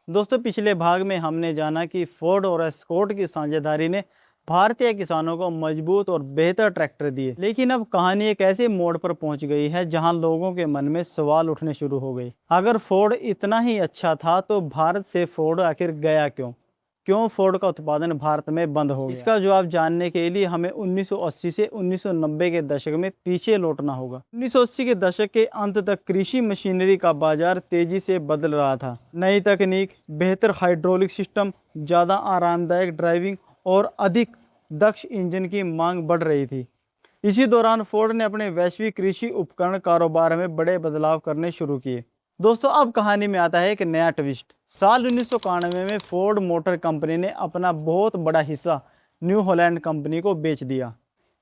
दोस्तों पिछले भाग में हमने जाना कि फोर्ड और एस्कॉर्ट की साझेदारी ने भारतीय किसानों को मजबूत और बेहतर ट्रैक्टर दिए। लेकिन अब कहानी एक ऐसे मोड़ पर पहुंच गई है जहां लोगों के मन में सवाल उठने शुरू हो गए। अगर फोर्ड इतना ही अच्छा था तो भारत से फोर्ड आखिर गया क्यों? क्यों फोर्ड का उत्पादन भारत में बंद हो गया? इसका जवाब जानने के लिए हमें 1980 से 1990 के दशक में पीछे लौटना होगा। 1980 के दशक के अंत तक कृषि मशीनरी का बाजार तेजी से बदल रहा था। नई तकनीक, बेहतर हाइड्रोलिक सिस्टम, ज़्यादा आरामदायक ड्राइविंग और अधिक दक्ष इंजन की मांग बढ़ रही थी। इसी दौरान फोर्ड ने अपने वैश्विक कृषि उपकरण कारोबार में बड़े बदलाव करने शुरू किए। दोस्तों अब कहानी में आता है एक नया ट्विस्ट। साल 1991 में फोर्ड मोटर कंपनी ने अपना बहुत बड़ा हिस्सा न्यू हॉलैंड कंपनी को बेच दिया।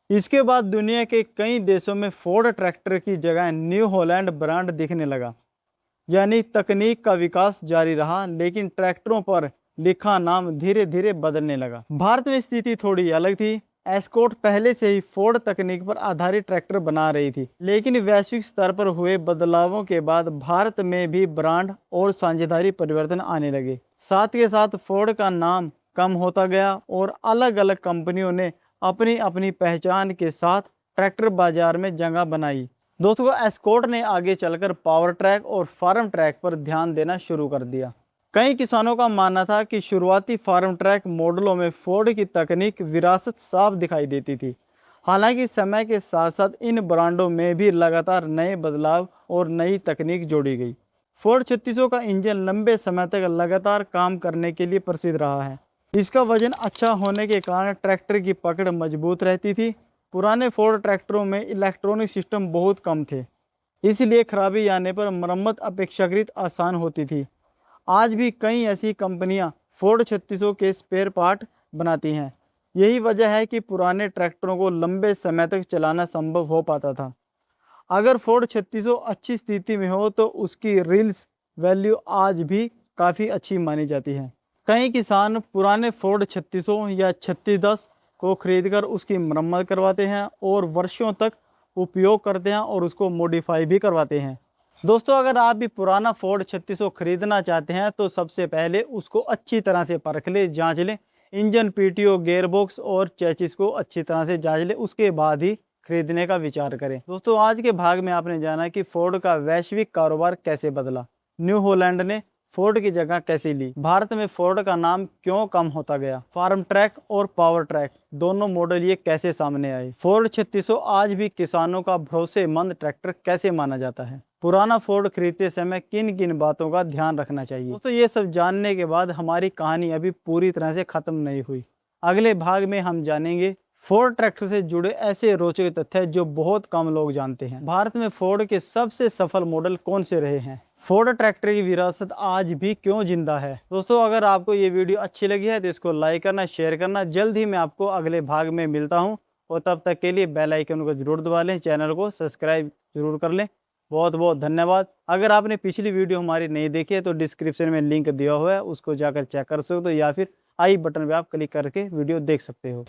इसके बाद दुनिया के कई देशों में फोर्ड ट्रैक्टर की जगह न्यू हॉलैंड ब्रांड दिखने लगा। यानी तकनीक का विकास जारी रहा, लेकिन ट्रैक्टरों पर लिखा नाम धीरे धीरे बदलने लगा। भारत में स्थिति थोड़ी अलग थी। एस्कॉर्ट पहले से ही फोर्ड तकनीक पर आधारित ट्रैक्टर बना रही थी, लेकिन वैश्विक स्तर पर हुए बदलावों के बाद भारत में भी ब्रांड और साझेदारी परिवर्तन आने लगे। साथ के साथ फोर्ड का नाम कम होता गया और अलग अलग कंपनियों ने अपनी अपनी पहचान के साथ ट्रैक्टर बाजार में जगह बनाई। दोस्तों एस्कॉर्ट ने आगे चलकर पावर ट्रैक और फार्म ट्रैक पर ध्यान देना शुरू कर दिया। कई किसानों का मानना था कि शुरुआती फार्म ट्रैक मॉडलों में फोर्ड की तकनीक विरासत साफ दिखाई देती थी। हालांकि समय के साथ साथ इन ब्रांडों में भी लगातार नए बदलाव और नई तकनीक जोड़ी गई। फोर्ड 3600 का इंजन लंबे समय तक लगातार काम करने के लिए प्रसिद्ध रहा है। इसका वजन अच्छा होने के कारण ट्रैक्टर की पकड़ मजबूत रहती थी। पुराने फोर्ड ट्रैक्टरों में इलेक्ट्रॉनिक सिस्टम बहुत कम थे, इसलिए खराबी आने पर मरम्मत अपेक्षाकृत आसान होती थी। आज भी कई ऐसी कंपनियां फोर्ड 3600 के स्पेयर पार्ट बनाती हैं। यही वजह है कि पुराने ट्रैक्टरों को लंबे समय तक चलाना संभव हो पाता था। अगर फोर्ड 3600 अच्छी स्थिति में हो तो उसकी रील्स वैल्यू आज भी काफ़ी अच्छी मानी जाती है। कई किसान पुराने फोर्ड 3600 या 3610 को खरीदकर उसकी मरम्मत करवाते हैं और वर्षों तक उपयोग करते हैं और उसको मॉडिफाई भी करवाते हैं। दोस्तों अगर आप भी पुराना फोर्ड 3600 खरीदना चाहते हैं तो सबसे पहले उसको अच्छी तरह से परख लें, जांच लें। इंजन, पीटीओ, गेयरबॉक्स और चेसिस को अच्छी तरह से जांच लें, उसके बाद ही खरीदने का विचार करें। दोस्तों आज के भाग में आपने जाना कि फोर्ड का वैश्विक कारोबार कैसे बदला, न्यू हॉलैंड ने फोर्ड की जगह कैसे ली, भारत में फोर्ड का नाम क्यों कम होता गया, फार्म ट्रैक और पावर ट्रैक दोनों मॉडल ये कैसे सामने आए, फोर्ड 3600 आज भी किसानों का भरोसेमंद ट्रैक्टर कैसे माना जाता है, पुराना फोर्ड खरीदते समय किन किन बातों का ध्यान रखना चाहिए। दोस्तों ये सब जानने के बाद हमारी कहानी अभी पूरी तरह से खत्म नहीं हुई। अगले भाग में हम जानेंगे फोर्ड ट्रैक्टर से जुड़े ऐसे रोचक तथ्य जो बहुत कम लोग जानते हैं। भारत में फोर्ड के सबसे सफल मॉडल कौन से रहे हैं, फोर्ड ट्रैक्टर की विरासत आज भी क्यों जिंदा है। दोस्तों अगर आपको ये वीडियो अच्छी लगी है तो इसको लाइक करना, शेयर करना। जल्द ही मैं आपको अगले भाग में मिलता हूँ और तब तक के लिए बेल आइकन को जरूर दबा लें, चैनल को सब्सक्राइब जरूर कर लें। बहुत बहुत धन्यवाद। अगर आपने पिछली वीडियो हमारी नहीं देखी है तो डिस्क्रिप्शन में लिंक दिया हुआ है, उसको जाकर चेक कर सकते हो या फिर आई बटन पे आप क्लिक करके वीडियो देख सकते हो।